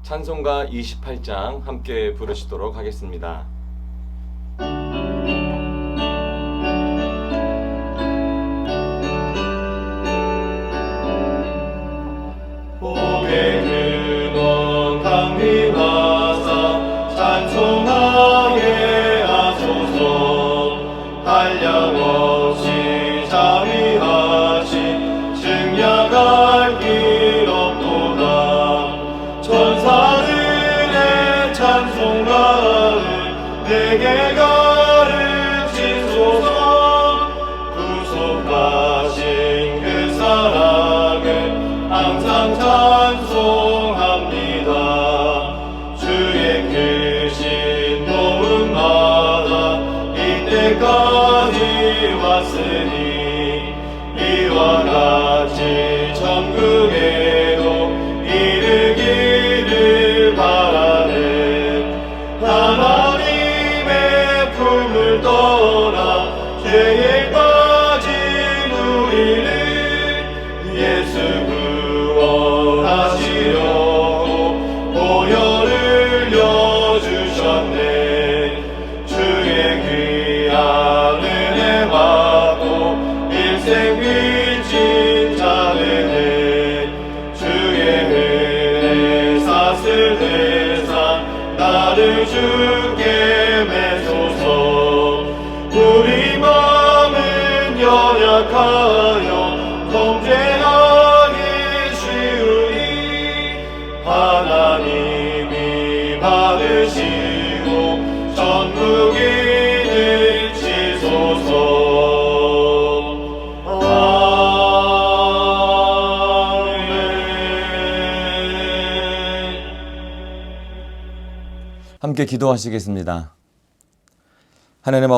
찬송가 28장 함께 부르시도록 하겠습니다. 복의 근원 강림하사 찬송하게 하소서. 한량없이 자비하신 증량할 길 없도다. 천사들의 찬송가를 내게 가르치소서. 구속하신 그 사랑을 항상 찬송합니다. 주의 크신 도움마다 이때까지 왔으니 이와 같이 천국에도 이르기를 바라네. 하나님의 품을 떠나 죄에 빠진 우리를 예수 구원하시려고 보혈을 흘려주셨네. 주의 귀한 은혜 받고 일생 빚진 자들의 주의 은혜 사슬 대사 나를 주께 매소서. 우리 마음은 연약하여 통제하기 쉬우니 하나님이 받으시고 전국인을 치소서. 함께 기도하시겠습니다. 하나님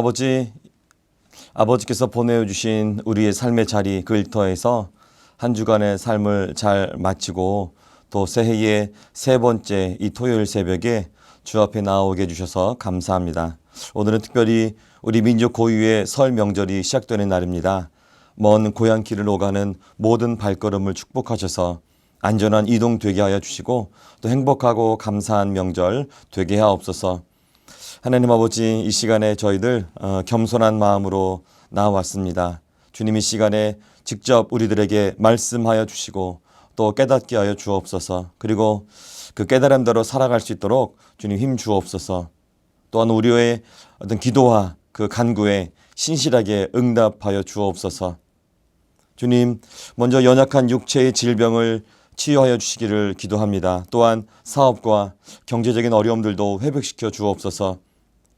아버지께서 보내주신 우리의 삶의 자리 그 일터에서 한 주간의 삶을 잘 마치고 또 새해의 세 번째 이 토요일 새벽에 주 앞에 나오게 해주셔서 감사합니다. 오늘은 특별히 우리 민족 고유의 설 명절이 시작되는 날입니다. 먼 고향길을 오가는 모든 발걸음을 축복하셔서 안전한 이동 되게 하여 주시고 또 행복하고 감사한 명절 되게 하옵소서. 하나님 아버지, 이 시간에 저희들 겸손한 마음으로 나왔습니다. 주님, 이 시간에 직접 우리들에게 말씀하여 주시고 또 깨닫게 하여 주옵소서. 그리고 그 깨달음대로 살아갈 수 있도록 주님 힘 주옵소서. 또한 우리의 어떤 기도와 그 간구에 신실하게 응답하여 주옵소서. 주님, 먼저 연약한 육체의 질병을 치유하여 주시기를 기도합니다. 또한 사업과 경제적인 어려움들도 회복시켜 주옵소서.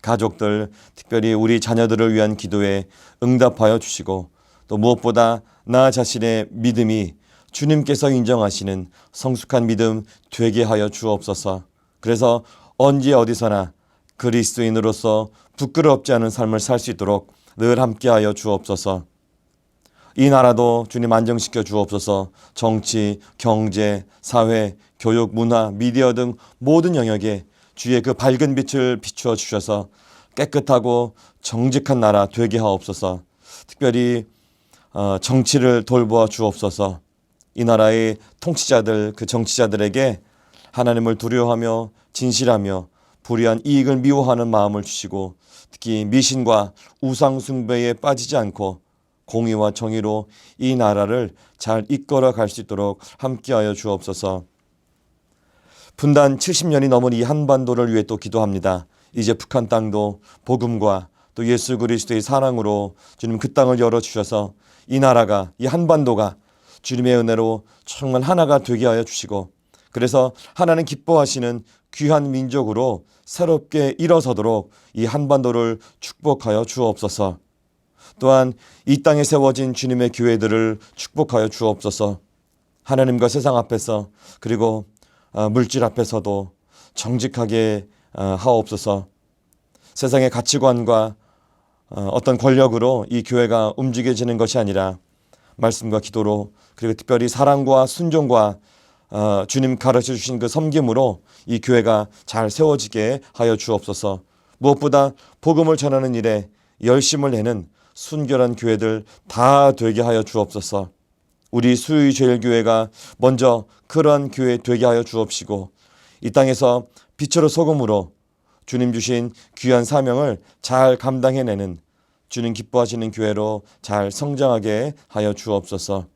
가족들, 특별히 우리 자녀들을 위한 기도에 응답하여 주시고 또 무엇보다 나 자신의 믿음이 주님께서 인정하시는 성숙한 믿음 되게 하여 주옵소서. 그래서 언제 어디서나 그리스도인으로서 부끄럽지 않은 삶을 살 수 있도록 늘 함께하여 주옵소서. 이 나라도 주님 안정시켜 주옵소서. 정치, 경제, 사회, 교육, 문화, 미디어 등 모든 영역에 주의 그 밝은 빛을 비추어 주셔서 깨끗하고 정직한 나라 되게 하옵소서. 특별히 정치를 돌보아 주옵소서. 이 나라의 통치자들, 그 정치자들에게 하나님을 두려워하며 진실하며 불의한 이익을 미워하는 마음을 주시고 특히 미신과 우상 숭배에 빠지지 않고 공의와 정의로 이 나라를 잘 이끌어 갈 수 있도록 함께하여 주옵소서. 분단 70년이 넘은 이 한반도를 위해 또 기도합니다. 이제 북한 땅도 복음과 또 예수 그리스도의 사랑으로 주님 그 땅을 열어주셔서 이 나라가, 이 한반도가 주님의 은혜로 정말 하나가 되게 하여 주시고 그래서 하나님 기뻐하시는 귀한 민족으로 새롭게 일어서도록 이 한반도를 축복하여 주옵소서. 또한 이 땅에 세워진 주님의 교회들을 축복하여 주옵소서. 하나님과 세상 앞에서 그리고 물질 앞에서도 정직하게 하옵소서. 세상의 가치관과 어떤 권력으로 이 교회가 움직여지는 것이 아니라 말씀과 기도로 그리고 특별히 사랑과 순종과 주님 가르쳐 주신 그 섬김으로 이 교회가 잘 세워지게 하여 주옵소서. 무엇보다 복음을 전하는 일에 열심을 내는 순결한 교회들 다 되게 하여 주옵소서. 우리 수유제일교회가 먼저 그러한 교회 되게 하여 주옵시고 이 땅에서 빛으로 소금으로 주님 주신 귀한 사명을 잘 감당해내는 주님 기뻐하시는 교회로 잘 성장하게 하여 주옵소서.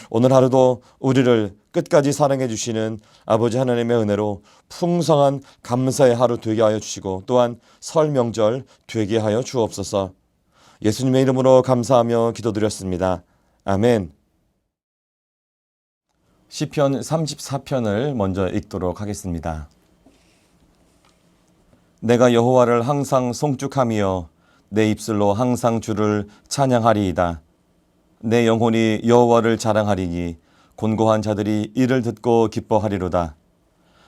오늘 하루도 우리를 끝까지 사랑해 주시는 아버지 하나님의 은혜로 풍성한 감사의 하루 되게 하여 주시고 또한 설 명절 되게 하여 주옵소서. 예수님의 이름으로 감사하며 기도드렸습니다. 아멘. 시편 34편을 먼저 읽도록 하겠습니다. 내가 여호와를 항상 송축하며 내 입술로 항상 주를 찬양하리이다. 내 영혼이 여호와를 자랑하리니 곤고한 자들이 이를 듣고 기뻐하리로다.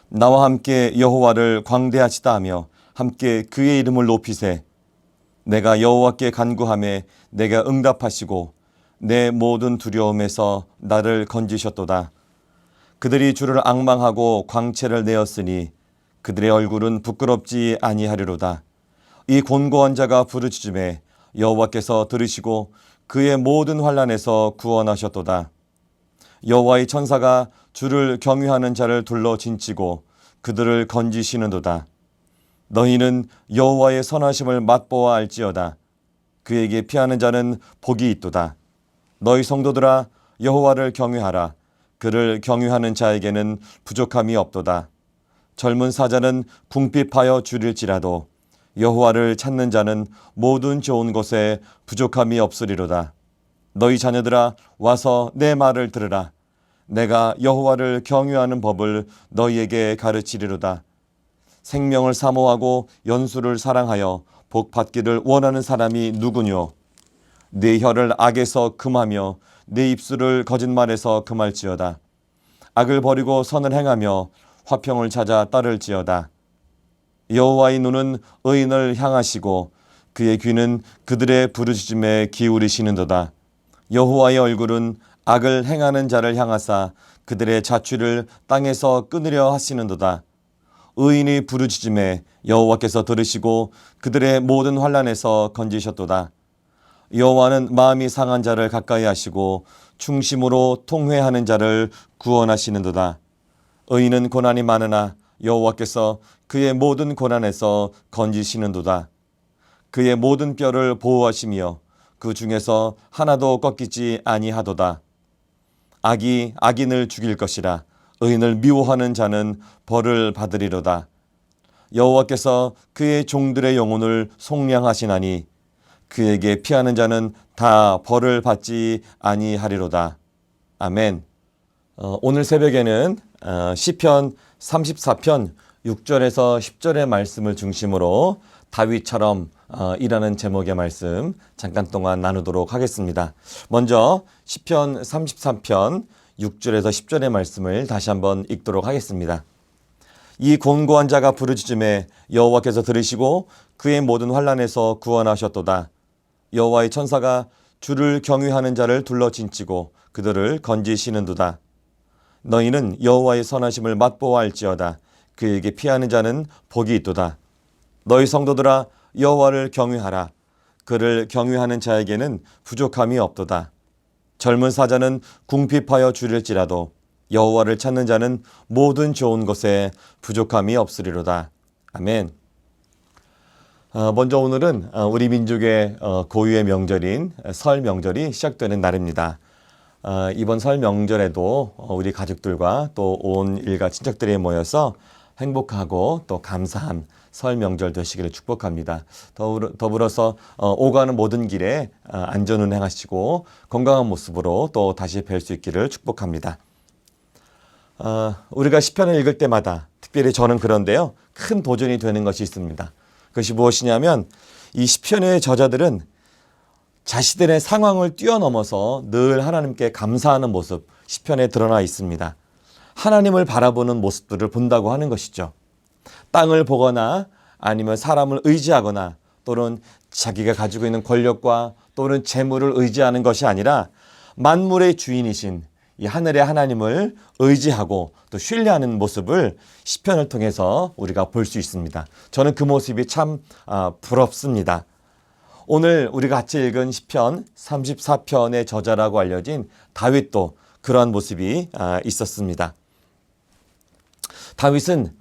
나와 함께 여호와를 광대하시다 하며 함께 그의 이름을 높이세. 내가 여호와께 간구하매 내가 응답하시고 내 모든 두려움에서 나를 건지셨도다. 그들이 주를 앙망하고 광채를 내었으니 그들의 얼굴은 부끄럽지 아니하리로다. 이 곤고한 자가 부르짖음에 여호와께서 들으시고 그의 모든 환난에서 구원하셨도다. 여호와의 천사가 주를 경유하는 자를 둘러 진치고 그들을 건지시는도다. 너희는 여호와의 선하심을 맛보아 알지어다. 그에게 피하는 자는 복이 있도다. 너희 성도들아 여호와를 경유하라. 그를 경유하는 자에게는 부족함이 없도다. 젊은 사자는 궁핍하여 줄일지라도 여호와를 찾는 자는 모든 좋은 것에 부족함이 없으리로다. 너희 자녀들아 와서 내 말을 들으라. 내가 여호와를 경유하는 법을 너희에게 가르치리로다. 생명을 사모하고 연수를 사랑하여 복 받기를 원하는 사람이 누구뇨? 네 혀를 악에서 금하며 네 입술을 거짓말에서 금할지어다. 악을 버리고 선을 행하며 화평을 찾아 따를지어다. 여호와의 눈은 의인을 향하시고 그의 귀는 그들의 부르짖음에 기울이시는도다. 여호와의 얼굴은 악을 행하는 자를 향하사 그들의 자취를 땅에서 끊으려 하시는도다. 의인이 부르짖음에 여호와께서 들으시고 그들의 모든 환난에서 건지셨도다. 여호와는 마음이 상한 자를 가까이 하시고 충심으로 통회하는 자를 구원하시는도다. 의인은 고난이 많으나 여호와께서 그의 모든 고난에서 건지시는도다. 그의 모든 뼈를 보호하시며 그 중에서 하나도 꺾이지 아니하도다. 악이 악인을 죽일 것이라. 의인을 미워하는 자는 벌을 받으리로다. 여호와께서 그의 종들의 영혼을 속량하시나니 그에게 피하는 자는 다 벌을 받지 아니하리로다. 아멘. 오늘 새벽에는 시편 34편 6절에서 10절의 말씀을 중심으로 다윗처럼 이라는 제목의 말씀 잠깐 동안 나누도록 하겠습니다. 먼저 시편 33편 6절에서 10절의 말씀을 다시 한번 읽도록 하겠습니다. 이 곤고한 자가 부르짖음에 여호와께서 들으시고 그의 모든 환난에서 구원하셨도다. 여호와의 천사가 주를 경유하는 자를 둘러 진치고 그들을 건지시는도다. 너희는 여호와의 선하심을 맛보아 알지어다. 그에게 피하는 자는 복이 있도다. 너희 성도들아 여호와를 경유하라. 그를 경유하는 자에게는 부족함이 없도다. 젊은 사자는 궁핍하여 줄일지라도 여호와를 찾는 자는 모든 좋은 것에 부족함이 없으리로다. 아멘. 먼저 오늘은 우리 민족의 고유의 명절인 설 명절이 시작되는 날입니다. 이번 설 명절에도 우리 가족들과 또 온 일가 친척들이 모여서 행복하고 또 감사한 설 명절 되시기를 축복합니다. 더불어서 오가는 모든 길에 안전 운행하시고 건강한 모습으로 또 다시 뵐 수 있기를 축복합니다. 우리가 시편을 읽을 때마다 특별히 저는 그런데요, 큰 도전이 되는 것이 있습니다. 그것이 무엇이냐면 이 시편의 저자들은 자신들의 상황을 뛰어넘어서 늘 하나님께 감사하는 모습 시편에 드러나 있습니다. 하나님을 바라보는 모습들을 본다고 하는 것이죠. 땅을 보거나 아니면 사람을 의지하거나 또는 자기가 가지고 있는 권력과 또는 재물을 의지하는 것이 아니라 만물의 주인이신 이 하늘의 하나님을 의지하고 또 신뢰하는 모습을 시편을 통해서 우리가 볼 수 있습니다. 저는 그 모습이 참 부럽습니다. 오늘 우리가 같이 읽은 시편 34편의 저자라고 알려진 다윗도 그러한 모습이 있었습니다. 다윗은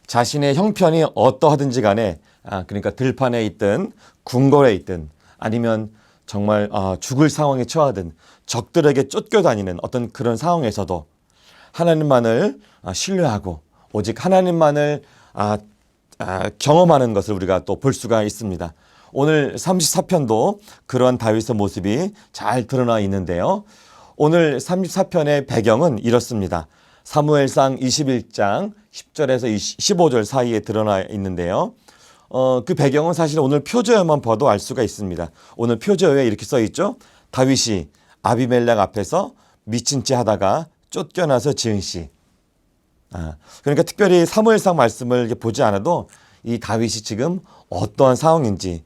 자신의 형편이 어떠하든지 간에 그러니까 들판에 있든 궁궐에 있든 아니면 정말 죽을 상황에 처하든 적들에게 쫓겨다니는 어떤 그런 상황에서도 하나님만을 신뢰하고 오직 하나님만을 경험하는 것을 우리가 또 볼 수가 있습니다. 오늘 34편도 그러한 다윗의 모습이 잘 드러나 있는데요. 오늘 34편의 배경은 이렇습니다. 사무엘상 21장 10절에서 15절 사이에 드러나 있는데요. 그 배경은 사실 오늘 표제어만 봐도 알 수가 있습니다. 오늘 표제어에 이렇게 써 있죠. 다윗이 아비멜렉 앞에서 미친 채 하다가 쫓겨나서 지은 시. 그러니까 특별히 사무엘상 말씀을 보지 않아도 이 다윗이 지금 어떠한 상황인지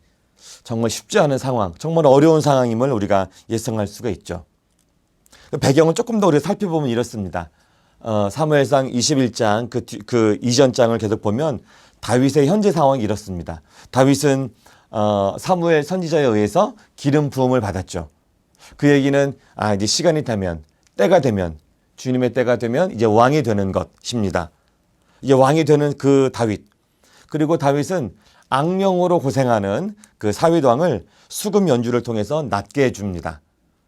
정말 쉽지 않은 상황, 정말 어려운 상황임을 우리가 예상할 수가 있죠. 배경은 조금 더 우리가 살펴보면 이렇습니다. 사무엘상 21장 그 이전 장을 계속 보면 다윗의 현재 상황이 이렇습니다. 다윗은 사무엘 선지자에 의해서 기름 부음을 받았죠. 그 얘기는 이제 시간이 되면 때가 되면 주님의 때가 되면 이제 왕이 되는 것입니다. 이제 왕이 되는 그 다윗. 그리고 다윗은 악령으로 고생하는 그 사윗 왕을 수금 연주를 통해서 낫게 해줍니다.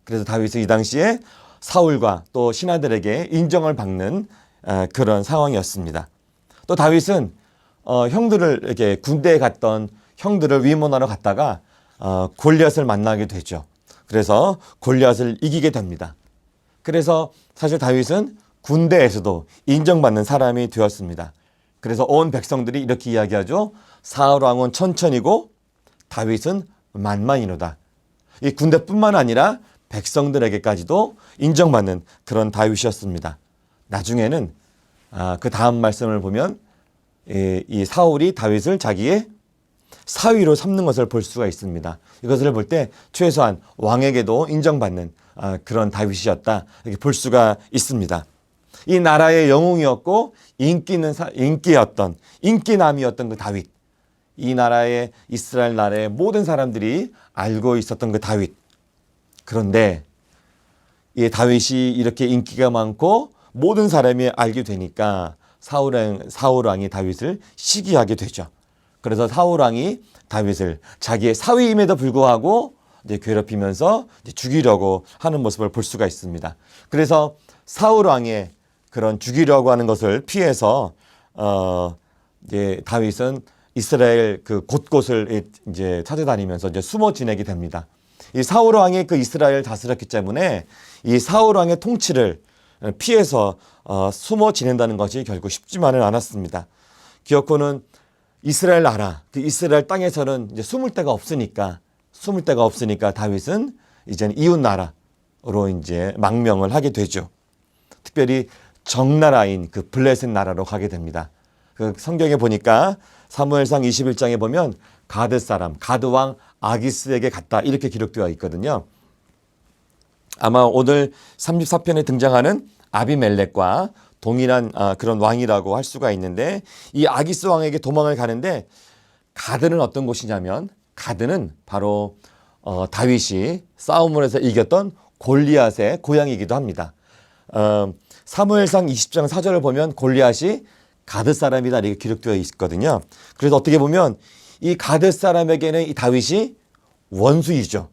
그래서 다윗은 이 당시에 사울과 또 신하들에게 인정을 받는 그런 상황이었습니다. 또 다윗은 형들을 이렇게 군대에 갔던 형들을 위문하러 갔다가 골리앗을 만나게 되죠. 그래서 골리앗을 이기게 됩니다. 그래서 사실 다윗은 군대에서도 인정받는 사람이 되었습니다. 그래서 온 백성들이 이렇게 이야기하죠. 사울 왕은 천천히고 다윗은 만만이로다. 이 군대뿐만 아니라 백성들에게까지도 인정받는 그런 다윗이었습니다. 나중에는 그 다음 말씀을 보면 이 사울이 다윗을 자기의 사위로 삼는 것을 볼 수가 있습니다. 이것을 볼 때 최소한 왕에게도 인정받는 그런 다윗이었다 이렇게 볼 수가 있습니다. 이 나라의 영웅이었고 인기였던 인기남이었던 그 다윗. 이 나라의 이스라엘 나라의 모든 사람들이 알고 있었던 그 다윗. 그런데 이 다윗이 이렇게 인기가 많고 모든 사람이 알게 되니까 사울 왕이 다윗을 시기하게 되죠. 그래서 사울 왕이 다윗을 자기의 사위임에도 불구하고 이제 괴롭히면서 이제 죽이려고 하는 모습을 볼 수가 있습니다. 그래서 사울 왕의 그런 죽이려고 하는 것을 피해서 이제 다윗은 이스라엘 그 곳곳을 이제 찾아다니면서 이제 숨어 지내게 됩니다. 이 사울 왕이 그 이스라엘을 다스렸기 때문에 이 사울 왕의 통치를 피해서 숨어 지낸다는 것이 결국 쉽지만은 않았습니다. 기어코는 이스라엘 나라, 그 이스라엘 땅에서는 이제 숨을 데가 없으니까 다윗은 이제는 이웃 나라로 이제 망명을 하게 되죠. 특별히 적나라인 그 블레셋 나라로 가게 됩니다. 그 성경에 보니까 사무엘상 21장에 보면 가드 사람, 가드 왕 아기스에게 갔다 이렇게 기록되어 있거든요. 아마 오늘 34편에 등장하는 아비멜렉과 동일한 그런 왕이라고 할 수가 있는데 이 아기스 왕에게 도망을 가는데 가드는 어떤 곳이냐면 가드는 바로 다윗이 싸움을 해서 이겼던 골리앗의 고향이기도 합니다. 사무엘상 20장 4절을 보면 골리앗이 가드 사람이다 이렇게 기록되어 있거든요. 그래서 어떻게 보면 이 가드 사람에게는 이 다윗이 원수이죠.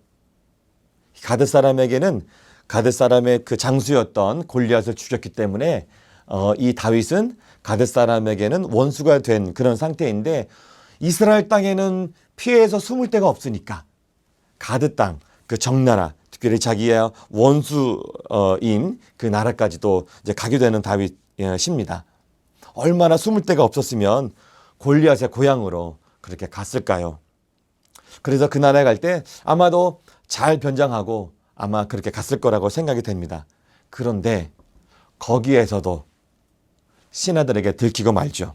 가드 사람에게는 가드 사람의 그 장수였던 골리앗을 죽였기 때문에 이 다윗은 가드 사람에게는 원수가 된 그런 상태인데 이스라엘 땅에는 피해서 숨을 데가 없으니까 가드 땅, 그 적나라, 특별히 자기의 원수인 그 나라까지도 이제 가게 되는 다윗입니다. 얼마나 숨을 데가 없었으면 골리앗의 고향으로 그렇게 갔을까요? 그래서 그 나라에 갈 때 아마도 잘 변장하고 아마 그렇게 갔을 거라고 생각이 됩니다. 그런데 거기에서도 신하들에게 들키고 말죠.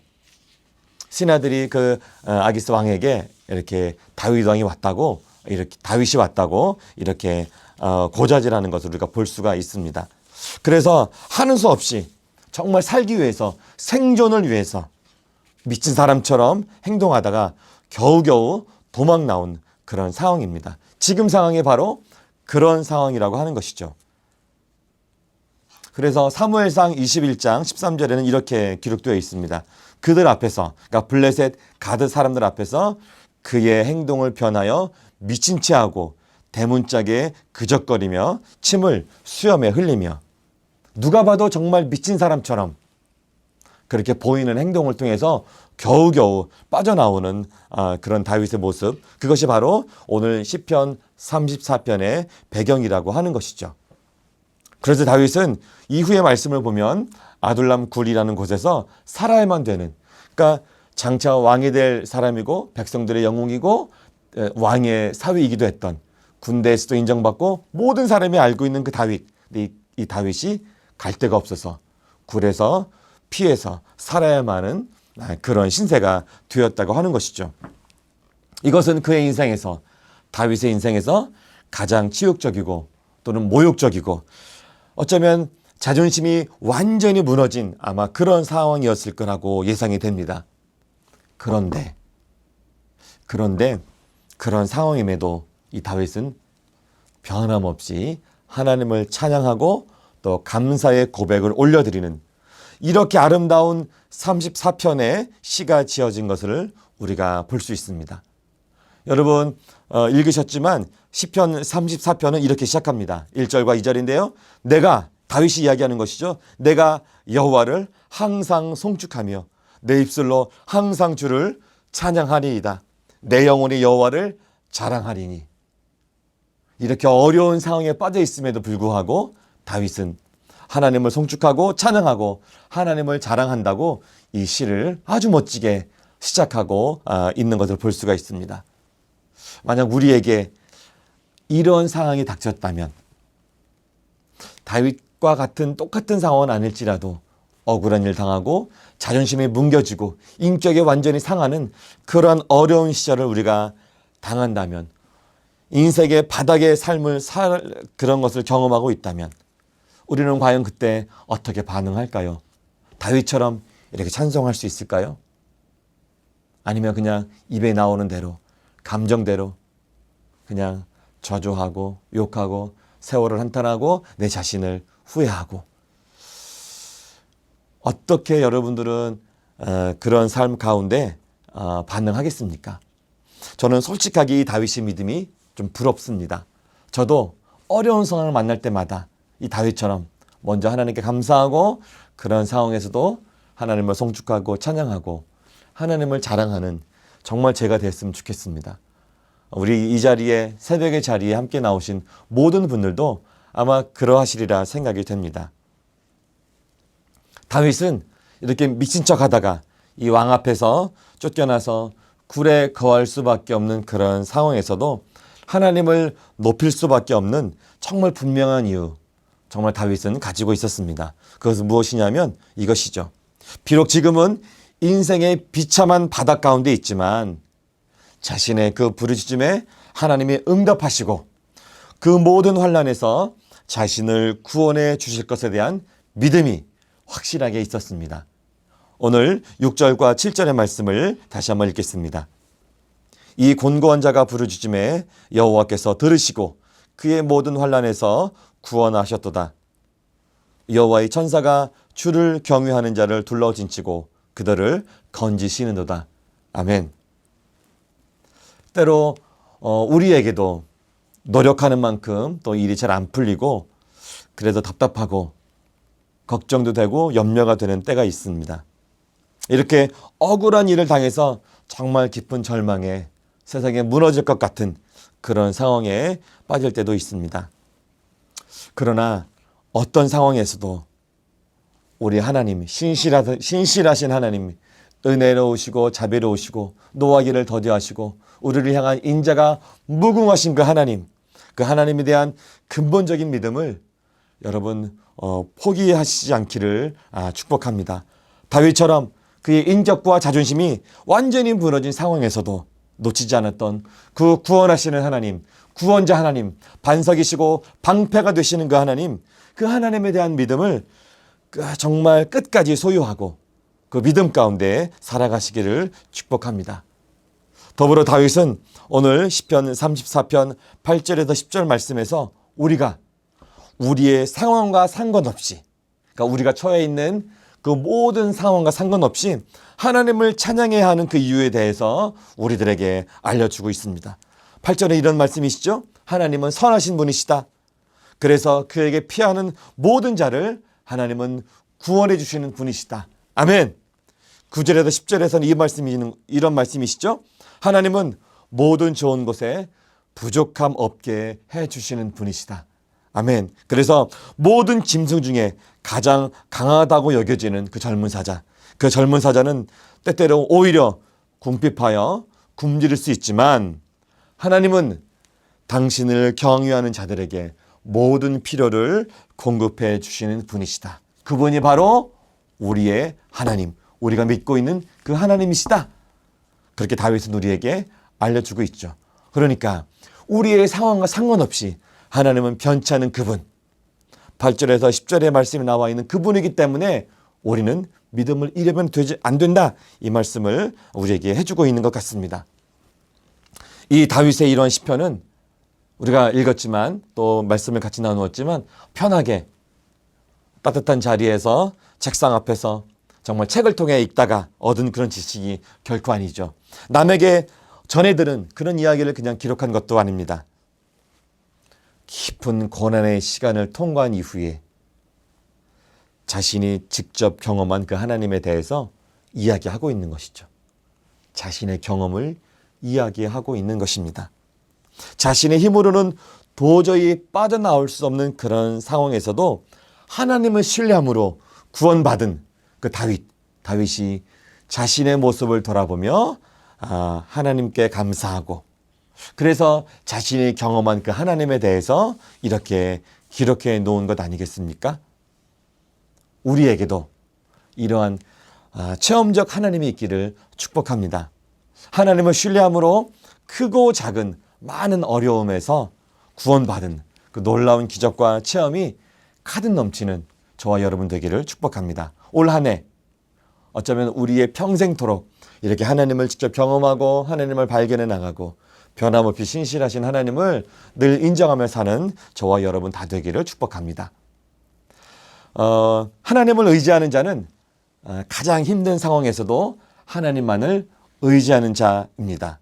신하들이 그 아기스 왕에게 이렇게 다윗 왕이 왔다고 이렇게 다윗이 왔다고 이렇게 고자질하는 것을 우리가 볼 수가 있습니다. 그래서 하는 수 없이 정말 살기 위해서 생존을 위해서 미친 사람처럼 행동하다가 겨우겨우 도망 나온 그런 상황입니다. 지금 상황이 바로 그런 상황이라고 하는 것이죠. 그래서 사무엘상 21장 13절에는 이렇게 기록되어 있습니다. 그들 앞에서, 그러니까 블레셋 가드 사람들 앞에서 그의 행동을 변하여 미친 채 하고 대문짝에 그적거리며 침을 수염에 흘리며, 누가 봐도 정말 미친 사람처럼 그렇게 보이는 행동을 통해서 겨우겨우 빠져나오는 그런 다윗의 모습, 그것이 바로 오늘 시편 34편의 배경이라고 하는 것이죠. 그래서 다윗은 이후의 말씀을 보면 아둘람 굴이라는 곳에서 살아야만 되는, 그러니까 장차 왕이 될 사람이고 백성들의 영웅이고 왕의 사위이기도 했던, 군대에서도 인정받고 모든 사람이 알고 있는 그 다윗, 이 다윗이 갈 데가 없어서 굴에서 피해서 살아야만 하는 그런 신세가 되었다고 하는 것이죠. 이것은 그의 인생에서, 다윗의 인생에서 가장 치욕적이고 또는 모욕적이고 어쩌면 자존심이 완전히 무너진 아마 그런 상황이었을 거라고 예상이 됩니다. 그런데 그런 상황임에도 이 다윗은 변함없이 하나님을 찬양하고 또 감사의 고백을 올려드리는, 이렇게 아름다운 34편의 시가 지어진 것을 우리가 볼 수 있습니다. 여러분 읽으셨지만 시편 34편은 이렇게 시작합니다. 1절과 2절인데요. 내가, 다윗이 이야기하는 것이죠. 내가 여호와를 항상 송축하며 내 입술로 항상 주를 찬양하리이다. 내 영혼이 여호와를 자랑하리니. 이렇게 어려운 상황에 빠져 있음에도 불구하고 다윗은 하나님을 송축하고 찬양하고 하나님을 자랑한다고 이 시를 아주 멋지게 시작하고 있는 것을 볼 수가 있습니다. 만약 우리에게 이런 상황이 닥쳤다면, 다윗과 같은 똑같은 상황은 아닐지라도 억울한 일 당하고 자존심이 뭉겨지고 인격이 완전히 상하는 그런 어려운 시절을 우리가 당한다면, 인생의 바닥의 삶을 그런 것을 경험하고 있다면 우리는 과연 그때 어떻게 반응할까요? 다윗처럼 이렇게 찬송할 수 있을까요? 아니면 그냥 입에 나오는 대로, 감정대로 그냥 저주하고 욕하고 세월을 한탄하고 내 자신을 후회하고, 어떻게 여러분들은 그런 삶 가운데 반응하겠습니까? 저는 솔직하게 이 다윗의 믿음이 좀 부럽습니다. 저도 어려운 상황을 만날 때마다 이 다윗처럼 먼저 하나님께 감사하고 그런 상황에서도 하나님을 송축하고 찬양하고 하나님을 자랑하는 정말 제가 됐으면 좋겠습니다. 우리 이 자리에, 새벽의 자리에 함께 나오신 모든 분들도 아마 그러하시리라 생각이 됩니다. 다윗은 이렇게 미친 척 하다가 이 왕 앞에서 쫓겨나서 굴에 거할 수밖에 없는 그런 상황에서도 하나님을 높일 수밖에 없는 정말 분명한 이유, 정말 다윗은 가지고 있었습니다. 그것은 무엇이냐면 이것이죠. 비록 지금은 인생의 비참한 바닥 가운데 있지만 자신의 그 부르짖음에 하나님이 응답하시고 그 모든 환난에서 자신을 구원해 주실 것에 대한 믿음이 확실하게 있었습니다. 오늘 6절과 7절의 말씀을 다시 한번 읽겠습니다. 이 곤고한 자가 부르짖음에 여호와께서 들으시고 그의 모든 환난에서 구원하셨도다. 여호와의 천사가 주를 경외하는 자를 둘러진치고 그들을 건지시는도다. 아멘. 때로 우리에게도 노력하는 만큼 또 일이 잘 안 풀리고 그래도 답답하고 걱정도 되고 염려가 되는 때가 있습니다. 이렇게 억울한 일을 당해서 정말 깊은 절망에 세상에 무너질 것 같은 그런 상황에 빠질 때도 있습니다. 그러나 어떤 상황에서도 우리 하나님, 신실하신 하나님, 은혜로우시고 자비로우시고 노하기를 더디하시고 우리를 향한 인자가 무궁하신 그 하나님에 대한 근본적인 믿음을 여러분 포기하시지 않기를 축복합니다. 다윗처럼 그의 인격과 자존심이 완전히 무너진 상황에서도 놓치지 않았던 그 구원하시는 하나님, 구원자 하나님, 반석이시고 방패가 되시는 그 하나님에 대한 믿음을 정말 끝까지 소유하고 그 믿음 가운데 살아가시기를 축복합니다. 더불어 다윗은 오늘 시편 34편 8절에서 10절 말씀에서 우리가 우리의 상황과 상관없이 그러니까 우리가 처해 있는 그 모든 상황과 상관없이 하나님을 찬양해야 하는 그 이유에 대해서 우리들에게 알려주고 있습니다. 8절에 이런 말씀이시죠. 하나님은 선하신 분이시다. 그래서 그에게 피하는 모든 자를 하나님은 구원해 주시는 분이시다. 아멘. 9절에서 10절에서는 이런 말씀이시죠. 하나님은 모든 좋은 것에 부족함 없게 해 주시는 분이시다. 아멘. 그래서 모든 짐승 중에 가장 강하다고 여겨지는 그 젊은 사자. 그 젊은 사자는 때때로 오히려 궁핍하여 굶주릴 수 있지만 하나님은 당신을 경유하는 자들에게 모든 필요를 공급해 주시는 분이시다. 그분이 바로 우리의 하나님, 우리가 믿고 있는 그 하나님이시다. 그렇게 다윗은 우리에게 알려주고 있죠. 그러니까 우리의 상황과 상관없이 하나님은 변치 않은 그분, 8절에서 10절의 말씀이 나와 있는 그분이기 때문에 우리는 믿음을 잃으면 안 된다. 이 말씀을 우리에게 해주고 있는 것 같습니다. 이 다윗의 이런 시편은 우리가 읽었지만 또 말씀을 같이 나누었지만 편하게 따뜻한 자리에서 책상 앞에서 정말 책을 통해 읽다가 얻은 그런 지식이 결코 아니죠. 남에게 전해들은 그런 이야기를 그냥 기록한 것도 아닙니다. 깊은 고난의 시간을 통과한 이후에 자신이 직접 경험한 그 하나님에 대해서 이야기하고 있는 것이죠. 자신의 경험을 이야기하고 있는 것입니다. 자신의 힘으로는 도저히 빠져나올 수 없는 그런 상황에서도 하나님을 신뢰함으로 구원받은 그 다윗이 자신의 모습을 돌아보며 하나님께 감사하고 그래서 자신이 경험한 그 하나님에 대해서 이렇게 기록해 놓은 것 아니겠습니까? 우리에게도 이러한 체험적 하나님이 있기를 축복합니다. 하나님을 신뢰함으로 크고 작은 많은 어려움에서 구원받은 그 놀라운 기적과 체험이 가득 넘치는 저와 여러분 되기를 축복합니다. 올 한 해 어쩌면 우리의 평생토록 이렇게 하나님을 직접 경험하고 하나님을 발견해 나가고 변함없이 신실하신 하나님을 늘 인정하며 사는 저와 여러분 다 되기를 축복합니다. 하나님을 의지하는 자는 가장 힘든 상황에서도 하나님만을 의지하는 자입니다.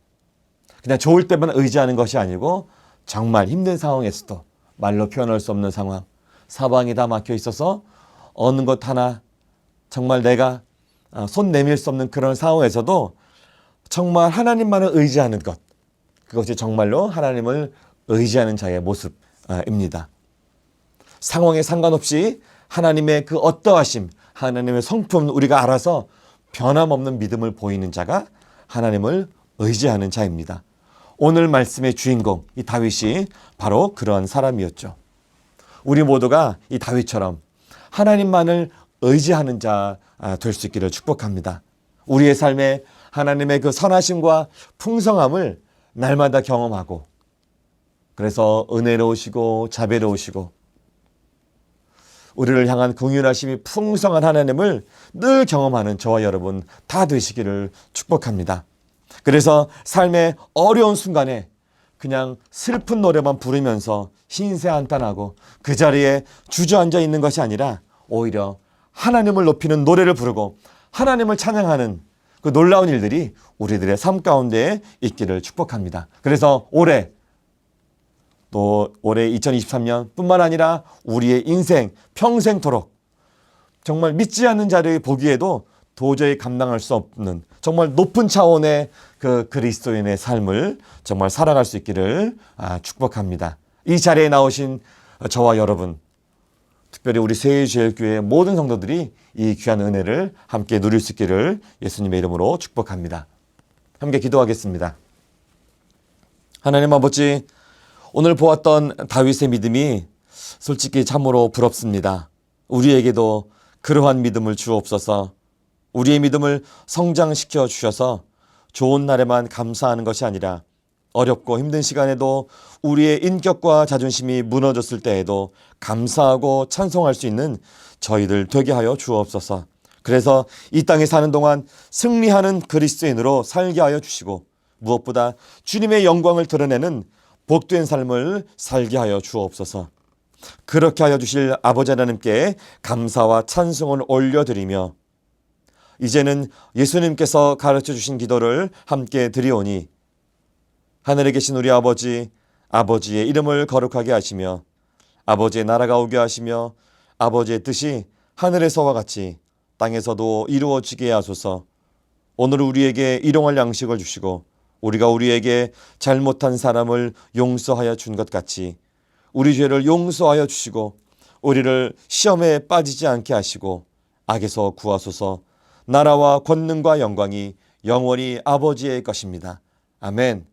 그냥 좋을 때만 의지하는 것이 아니고 정말 힘든 상황에서도 말로 표현할 수 없는 상황, 사방이 다 막혀 있어서 어느 것 하나 정말 내가 손 내밀 수 없는 그런 상황에서도 정말 하나님만을 의지하는 것, 그것이 정말로 하나님을 의지하는 자의 모습입니다. 상황에 상관없이 하나님의 그 어떠하심, 하나님의 성품 우리가 알아서 변함없는 믿음을 보이는 자가 하나님을 의지하는 자입니다. 오늘 말씀의 주인공 이 다윗이 바로 그러한 사람이었죠. 우리 모두가 이 다윗처럼 하나님만을 의지하는 자 될 수 있기를 축복합니다. 우리의 삶에 하나님의 그 선하심과 풍성함을 날마다 경험하고 그래서 은혜로우시고 자비로우시고 우리를 향한 긍휼하심이 풍성한 하나님을 늘 경험하는 저와 여러분 다 되시기를 축복합니다. 그래서 삶의 어려운 순간에 그냥 슬픈 노래만 부르면서 신세한탄하고 그 자리에 주저앉아 있는 것이 아니라 오히려 하나님을 높이는 노래를 부르고 하나님을 찬양하는 그 놀라운 일들이 우리들의 삶 가운데 있기를 축복합니다. 그래서 올해 2023년 뿐만 아니라 우리의 인생 평생토록 정말 믿지 않는 자를 보기에도 도저히 감당할 수 없는 정말 높은 차원의 그 그리스도인의 삶을 정말 살아갈 수 있기를 축복합니다. 이 자리에 나오신 저와 여러분, 특별히 우리 세일제일교회 모든 성도들이 이 귀한 은혜를 함께 누릴 수 있기를 예수님의 이름으로 축복합니다. 함께 기도하겠습니다. 하나님 아버지, 오늘 보았던 다윗의 믿음이 솔직히 참으로 부럽습니다. 우리에게도 그러한 믿음을 주옵소서. 우리의 믿음을 성장시켜 주셔서 좋은 날에만 감사하는 것이 아니라 어렵고 힘든 시간에도 우리의 인격과 자존심이 무너졌을 때에도 감사하고 찬송할 수 있는 저희들 되게 하여 주옵소서. 그래서 이 땅에 사는 동안 승리하는 그리스도인으로 살게 하여 주시고 무엇보다 주님의 영광을 드러내는 복된 삶을 살게 하여 주옵소서. 그렇게 하여 주실 아버지 하나님께 감사와 찬송을 올려드리며 이제는 예수님께서 가르쳐 주신 기도를 함께 드리오니 하늘에 계신 우리 아버지, 아버지의 이름을 거룩하게 하시며 아버지의 나라가 오게 하시며 아버지의 뜻이 하늘에서와 같이 땅에서도 이루어지게 하소서. 오늘 우리에게 일용할 양식을 주시고 우리가 우리에게 잘못한 사람을 용서하여 준 것 같이 우리 죄를 용서하여 주시고 우리를 시험에 빠지지 않게 하시고 악에서 구하소서. 나라와 권능과 영광이 영원히 아버지의 것입니다. 아멘.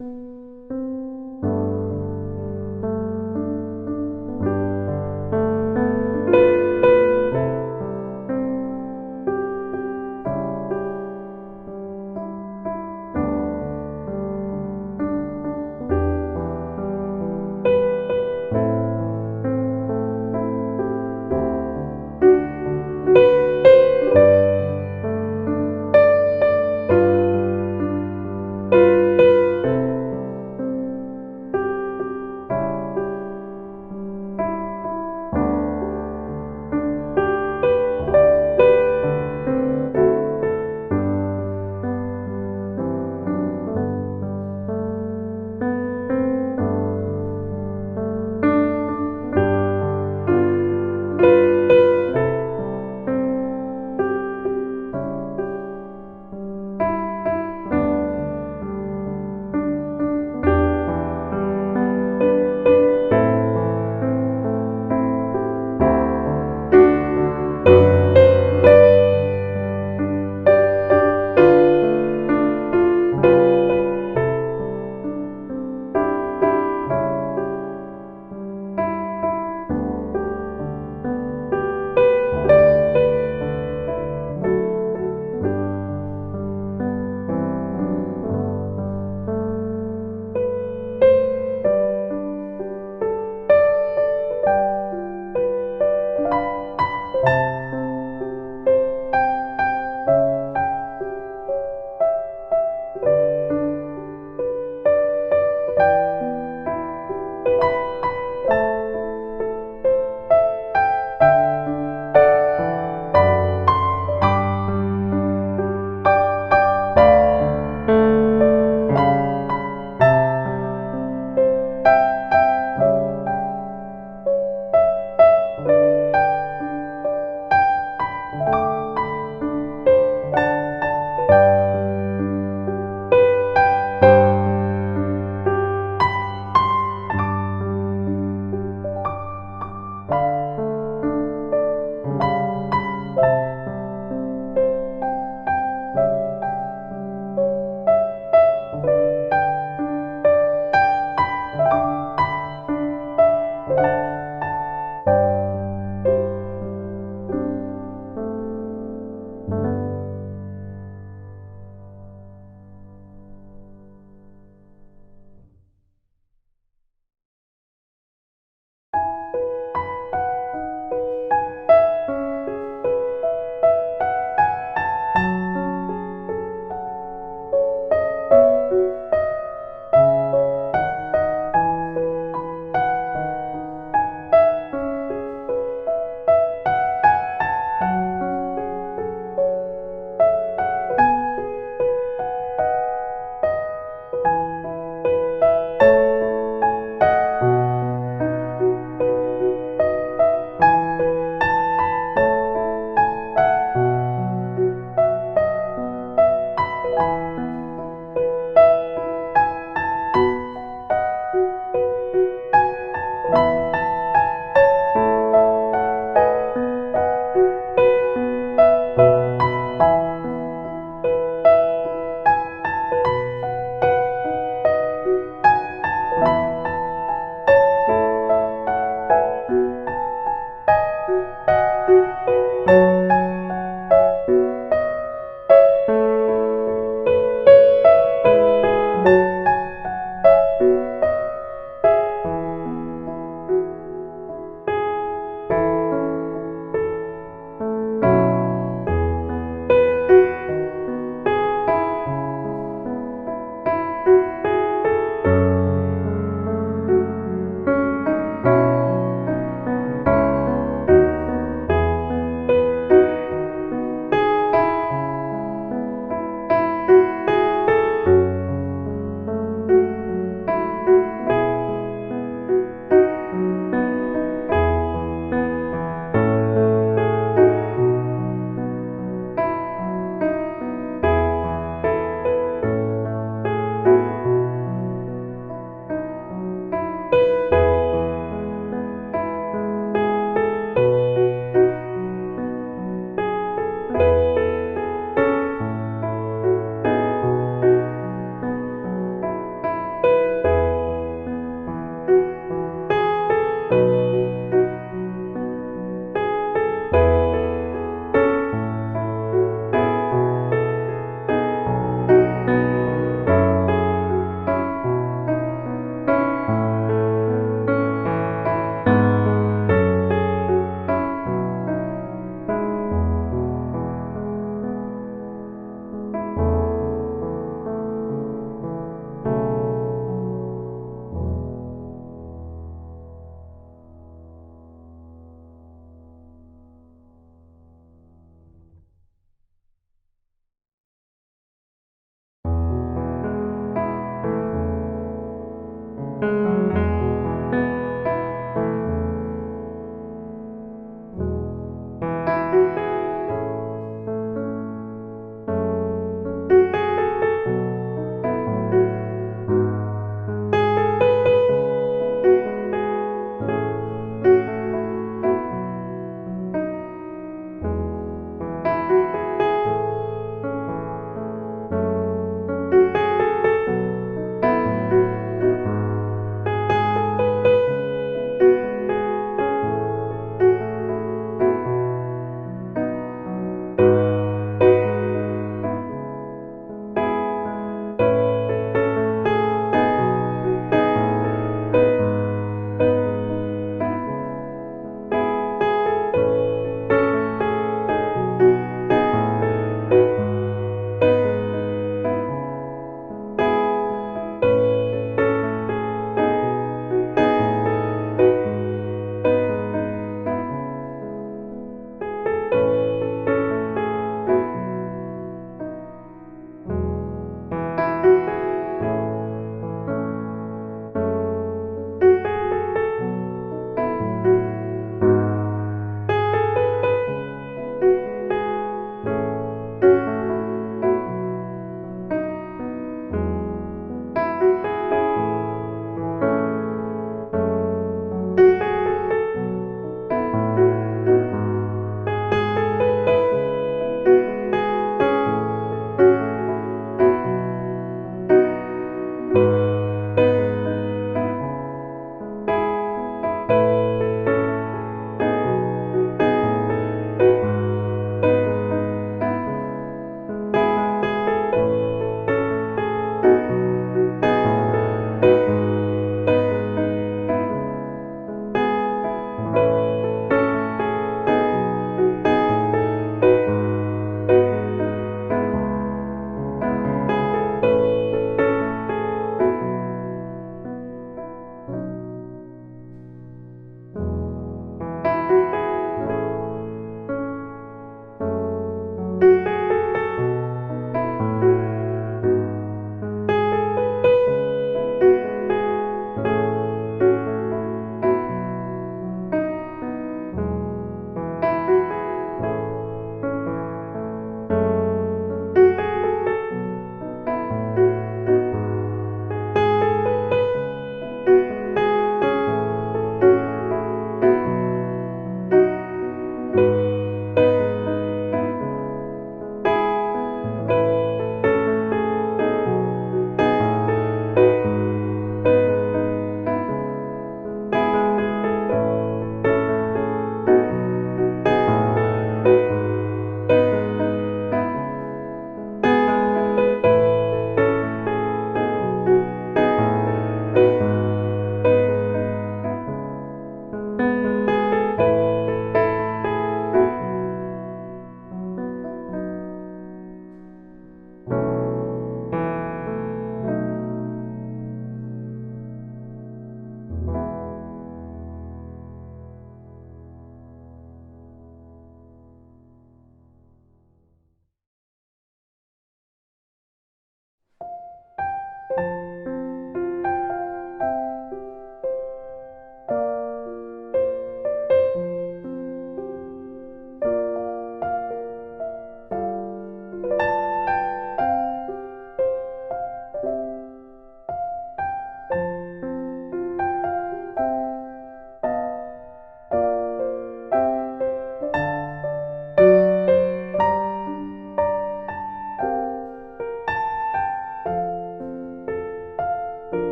주